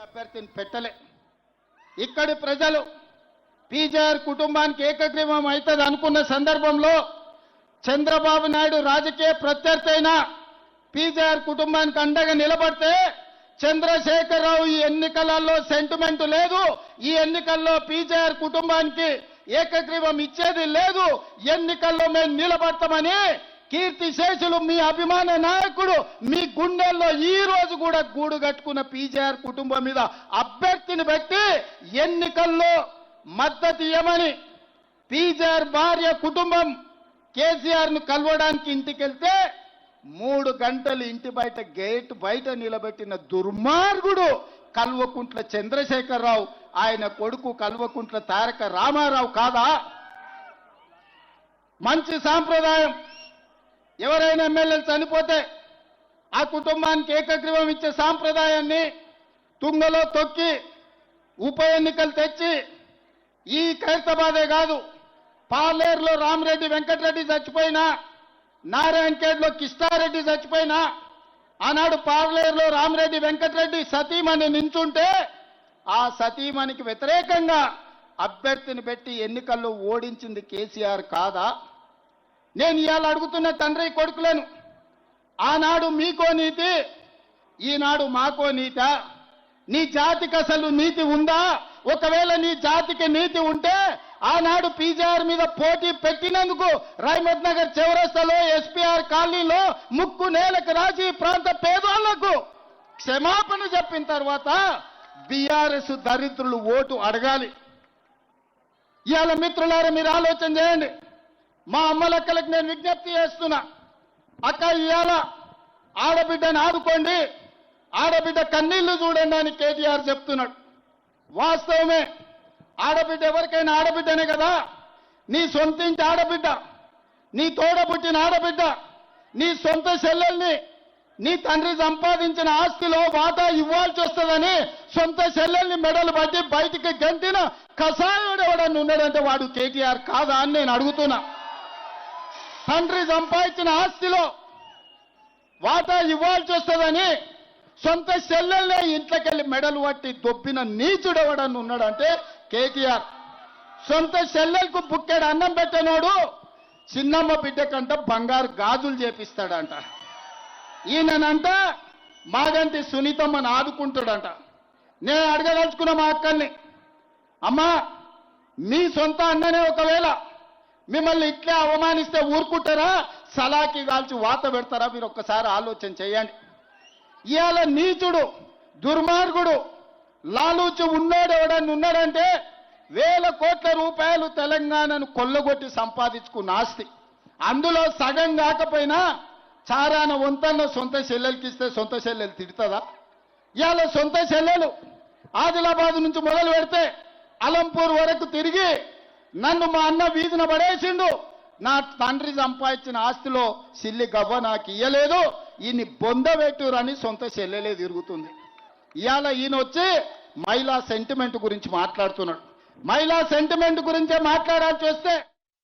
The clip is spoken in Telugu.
అభ్యర్థిని పెట్టలే. ఇక్కడి ప్రజలు పీజేఆర్ కుటుంబానికి ఏకగ్రీవం అవుతుంది అనుకున్న సందర్భంలో చంద్రబాబు నాయుడు రాజకీయ ప్రత్యర్థి అయిన పీజేఆర్ కుటుంబానికి అండగా నిలబడితే చంద్రశేఖరరావు ఈ ఎన్నికలలో సెంటిమెంట్ లేదు, ఈ ఎన్నికల్లో పీజేఆర్ కుటుంబానికి ఏకగ్రీవం ఇచ్చేది లేదు, ఎన్నికల్లో మేము నిలబడతామని కీర్తిశేషులు మీ అభిమాన నాయకుడు మీ గుండెల్లో ఈ రోజు కూడా గూడు కట్టుకున్న పీజేఆర్ కుటుంబం మీద అభ్యర్థిని పెట్టి ఎన్నికల్లో మద్దతు ఇవ్వమని పీజేఆర్ భార్య కుటుంబం కేసీఆర్ ను కలవడానికి ఇంటికి వెళ్తే 3 గంటలు ఇంటి బయట గేట్ బయట నిలబెట్టిన దుర్మార్గుడు కల్వకుంట్ల చంద్రశేఖరరావు, ఆయన కొడుకు కల్వకుంట్ల తారక రామారావు కాదా? మంచి సాంప్రదాయం. ఎవరైనా ఎమ్మెల్యేలు చనిపోతే ఆ కుటుంబానికి ఏకగ్రీవం ఇచ్చే సాంప్రదాయాన్ని తుంగలో తొక్కి ఉప ఎన్నికలు తెచ్చి ఈ ఖైరతాబాదే కాదు, పాలేరులో రామరెడ్డి వెంకటరెడ్డి చచ్చిపోయినా, నారాయణఖేడ్లో కిష్టారెడ్డి చచ్చిపోయినా, ఆనాడు పాలేరులో రామరెడ్డి వెంకటరెడ్డి సతీమణి నించుంటే ఆ సతీమణికి వ్యతిరేకంగా అభ్యర్థిని పెట్టి ఎన్నికల్లో ఓడించింది కేసీఆర్ కాదా? నేను ఇవాళ అడుగుతున్న తండ్రి కొడుకులను, ఆనాడు మీకో నీతి, ఈనాడు మాకో నీత? నీ జాతికి అసలు నీతి ఉందా? ఒకవేళ నీ జాతికి నీతి ఉంటే ఆనాడు పీజేఆర్ మీద పోటీ పెట్టినందుకు రైమత్ నగర్ చౌరస్తాలో ఎస్పీఆర్ కాలనీలో ముక్కు నేలకు రాజీ ప్రాంత పేదోళ్లకు క్షమాపణ చెప్పిన తర్వాత బీఆర్ఎస్ దరిద్రులు ఓటు అడగాలి. ఇవాళ మిత్రులారా మీరు ఆలోచన చేయండి. మా అమ్మలక్కలకు నేను విజ్ఞప్తి చేస్తున్నా, అక్క ఇవాళ ఆడబిడ్డని ఆదుకోండి, ఆడబిడ్డ కన్నీళ్లు చూడండి అని కేటీఆర్ చెప్తున్నాడు. వాస్తవమే, ఆడబిడ్డ ఎవరికైనా ఆడబిడ్డనే కదా. నీ సొంతింటి ఆడబిడ్డ, నీ తోడబుట్టిన ఆడబిడ్డ, నీ సొంత చెల్లెల్ని నీ తండ్రి సంపాదించిన ఆస్తిలో వాటా ఇవ్వాల్సి వస్తుందని సొంత చెల్లెల్ని మెడలు పట్టి బయటికి గంటిన కసాయుడు ఎవడన్నా ఉన్నాడంటే వాడు కేటీఆర్ కాదా అని నేను అడుగుతున్నా. తండ్రి సంపాదించిన ఆస్తిలో వాటా ఇవ్వాల్సి వస్తుందని సొంత చెల్లెల్నే ఇంట్లోకెళ్ళి మెడలు పట్టి దొబ్బిన నీచుడు ఎవడన్నా ఉన్నాడంటే కేటీఆర్. సొంత చెల్లెలకు బుక్కెడు అన్నం పెట్టనోడు చిన్నమ్మ బిడ్డ కంట బంగారు గాజులు చేపిస్తాడంట. ఈయనంట మాగంటి సునీతమ్మని ఆదుకుంటాడంట. నేను అడగదలుచుకున్న మా అక్కల్ని, అమ్మా మీ సొంత అన్ననే ఒకవేళ మిమ్మల్ని ఇట్లే అవమానిస్తే ఊరుకుంటారా? సలాకి కాల్చి వాత పెడతారా? మీరు ఒక్కసారి ఆలోచన చేయండి. ఇవాళ నీచుడు దుర్మార్గుడు లాలూచి ఉన్నాడు ఎవడని ఉన్నాడంటే వేల కోట్ల రూపాయలు తెలంగాణను కొల్లగొట్టి సంపాదించుకున్న ఆస్తి. అందులో సగం కాకపోయినా చారాన వంతన్న సొంత చెల్లెలకి ఇస్తే సొంత చెల్లెలు తిడుతుందా? ఇవాళ సొంత చెల్లెలు ఆదిలాబాద్ నుంచి మొదలు పెడితే అలంపూర్ వరకు తిరిగి నన్ను మా అన్న వీధిన పడేసిండు, నా తండ్రి సంపాదించిన ఆస్తిలో సిల్లి గవ్వ నాకు ఇయ్యలేదు, ఈయన్ని బొందబెట్టురని సొంత చెల్లెలే తిరుగుతుంది. ఇవాళ ఈయన వచ్చి మహిళా సెంటిమెంట్ గురించి మాట్లాడుతున్నాడు. మహిళా సెంటిమెంట్ గురించే మాట్లాడాల్సి వస్తే